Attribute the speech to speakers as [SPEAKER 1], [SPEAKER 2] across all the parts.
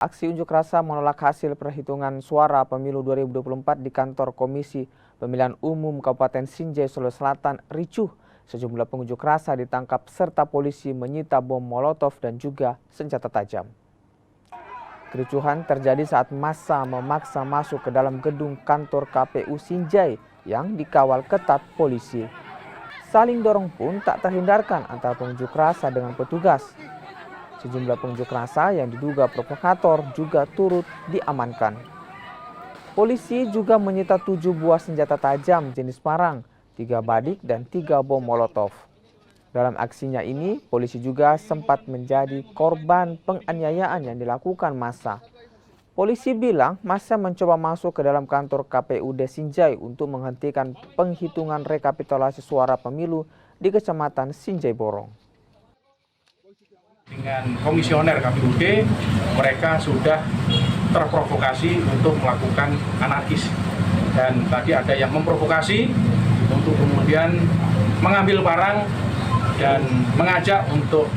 [SPEAKER 1] Aksi unjuk rasa menolak hasil perhitungan suara pemilu 2024 di kantor Komisi Pemilihan Umum Kabupaten Sinjai, Sulawesi Selatan ricuh. Sejumlah pengunjuk rasa ditangkap serta polisi menyita bom molotov dan juga senjata tajam. Kericuhan terjadi saat massa memaksa masuk ke dalam gedung kantor KPU Sinjai yang dikawal ketat polisi. Saling dorong pun tak terhindarkan antara pengunjuk rasa dengan petugas. Sejumlah pengunjuk rasa yang diduga provokator juga turut diamankan. Polisi juga menyita 7 buah senjata tajam jenis parang, 3 badik dan 3 bom molotov. Dalam aksinya ini, polisi juga sempat menjadi korban penganiayaan yang dilakukan massa. Polisi bilang massa mencoba masuk ke dalam kantor KPUD Sinjai untuk menghentikan penghitungan rekapitulasi suara pemilu di Kecamatan Sinjai Borong.
[SPEAKER 2] Dengan komisioner KPUD, mereka sudah terprovokasi untuk melakukan anarkis. Dan tadi ada yang memprovokasi untuk kemudian mengambil barang dan mengajak untuk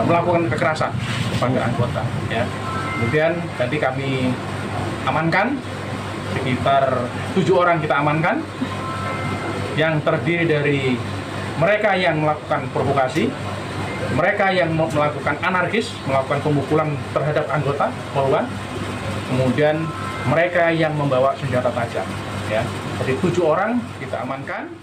[SPEAKER 2] melakukan kekerasan kepada anggota. Ya. Kemudian tadi kami amankan, sekitar 7 orang kita amankan, yang terdiri dari mereka yang melakukan provokasi, mereka yang melakukan anarkis, melakukan pemukulan terhadap anggota korban, kemudian mereka yang membawa senjata tajam. Ya, jadi 7 orang kita amankan.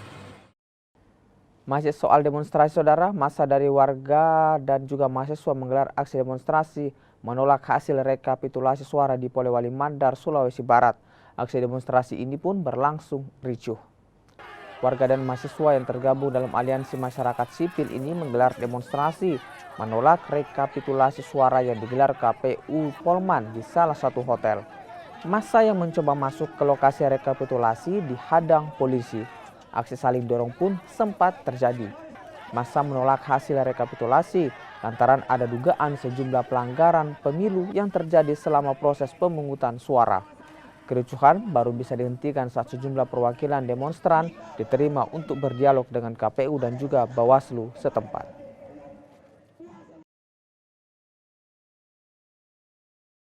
[SPEAKER 1] Masih soal demonstrasi, saudara, massa dari warga dan juga mahasiswa menggelar aksi demonstrasi menolak hasil rekapitulasi suara di Polewali Mandar, Sulawesi Barat. Aksi demonstrasi ini pun berlangsung ricuh. Warga dan mahasiswa yang tergabung dalam aliansi masyarakat sipil ini menggelar demonstrasi menolak rekapitulasi suara yang digelar KPU Polman di salah satu hotel. Massa yang mencoba masuk ke lokasi rekapitulasi dihadang polisi. Aksi saling dorong pun sempat terjadi. Massa menolak hasil rekapitulasi lantaran ada dugaan sejumlah pelanggaran pemilu yang terjadi selama proses pemungutan suara. Kericuhan baru bisa dihentikan saat sejumlah perwakilan demonstran diterima untuk berdialog dengan KPU dan juga Bawaslu setempat.